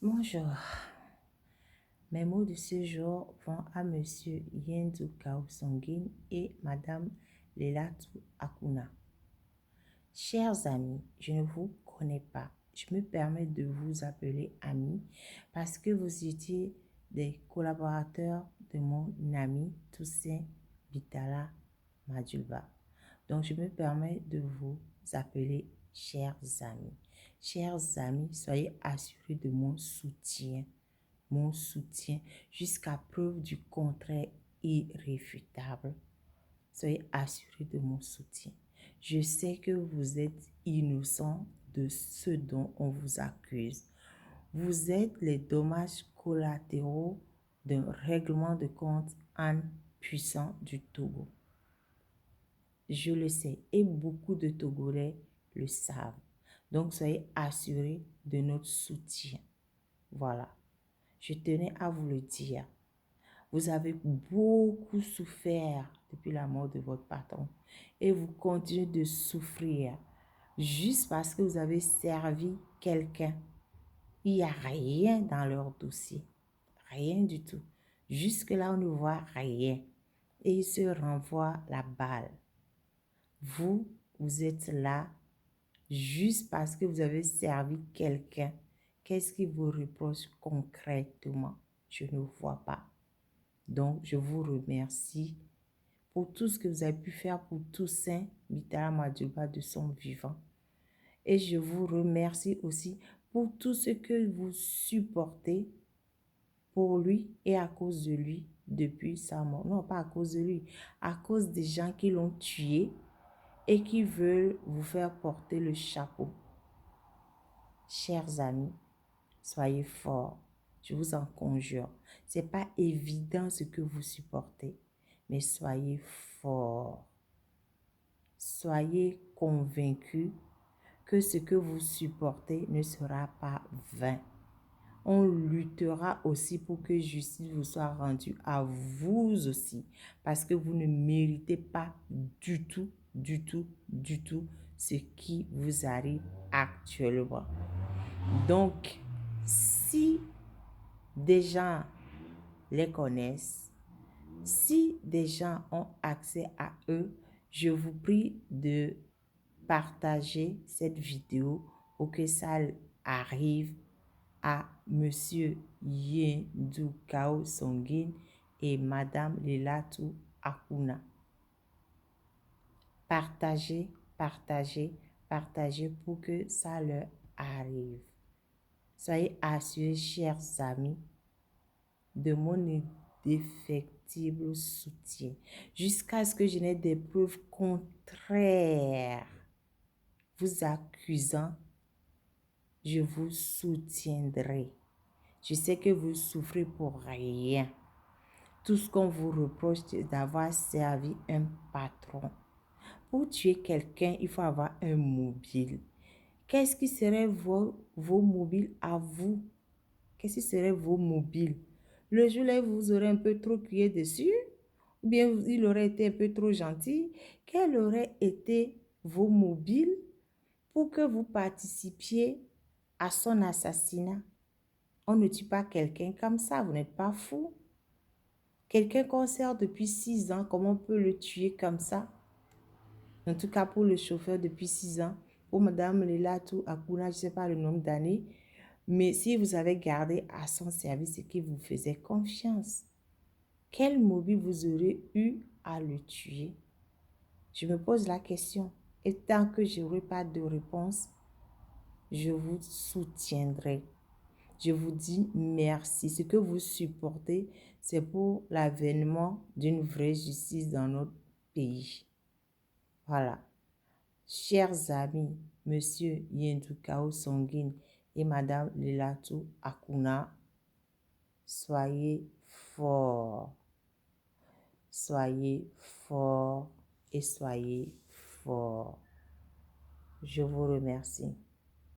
Bonjour. Mes mots de ce jour vont à Monsieur Yendu Kaosongin et Madame Lelatu Akuna. Chers amis, je ne vous connais pas. Je me permets de vous appeler amis parce que vous étiez des collaborateurs de mon ami Toussaint Bitala Madjulba. Donc, je me permets de vous appeler chers amis. Chers amis, soyez assurés de mon soutien jusqu'à preuve du contraire irréfutable. Soyez assurés de mon soutien. Je sais que vous êtes innocents de ce dont on vous accuse. Vous êtes les dommages collatéraux d'un règlement de compte puissant du Togo. Je le sais et beaucoup de Togolais le savent. Donc, soyez assurés de notre soutien. Voilà. Je tenais à vous le dire. Vous avez beaucoup souffert depuis la mort de votre patron et vous continuez de souffrir juste parce que vous avez servi quelqu'un. Il n'y a rien dans leur dossier. Rien du tout. Jusque-là, on ne voit rien. Et ils se renvoient la balle. Vous êtes là juste parce que vous avez servi quelqu'un. Qu'est-ce qui vous reproche concrètement? Je ne vois pas. Donc, je vous remercie pour tout ce que vous avez pu faire pour Toussaint Bitala Madjulba de son vivant. Et je vous remercie aussi pour tout ce que vous supportez pour lui et à cause de lui depuis sa mort. Non, pas à cause de lui, à cause des gens qui l'ont tué et qui veulent vous faire porter le chapeau. Chers amis, soyez forts. Je vous en conjure. Ce n'est pas évident ce que vous supportez, mais soyez forts. Soyez convaincus que ce que vous supportez ne sera pas vain. On luttera aussi pour que justice vous soit rendue à vous aussi, parce que vous ne méritez pas du tout ce qui vous arrive actuellement. Donc, si des gens les connaissent, si des gens ont accès à eux, je vous prie de partager cette vidéo pour que ça arrive à Monsieur Yendu Kaosongin et Madame Lelatu Akuna. Partagez, partagez, partagez pour que ça leur arrive. Soyez assurés, chers amis, de mon indéfectible soutien jusqu'à ce que je n'ai des preuves contraires vous accusant. Je vous soutiendrai. Je sais que vous souffrez pour rien. Tout ce qu'on vous reproche, c'est d'avoir servi un patron. Pour tuer quelqu'un, il faut avoir un mobile. Qu'est-ce qui serait vos mobiles à vous? Qu'est-ce qui serait vos mobiles? Le jour-là, vous aurez un peu trop crié dessus, ou bien il aurait été un peu trop gentil. Quels auraient été vos mobiles pour que vous participiez à son assassinat? On ne tue pas quelqu'un comme ça, vous n'êtes pas fou. Quelqu'un qu'on sert depuis 6 ans, comment on peut le tuer comme ça? En tout cas, pour le chauffeur depuis 6 ans, pour Madame Lelatu Akuna, je ne sais pas le nombre d'années, mais si vous avez gardé à son service, c'est qu'il vous faisait confiance. Quel mobile vous aurez eu à le tuer? Je me pose la question. Et tant que je n'aurai pas de réponse, je vous soutiendrai. Je vous dis merci. Ce que vous supportez, c'est pour l'avènement d'une vraie justice dans notre pays. Voilà. Chers amis, Monsieur Yendu Kaosongin et Madame Lelatu Akuna, soyez forts. Soyez forts et soyez forts. Je vous remercie.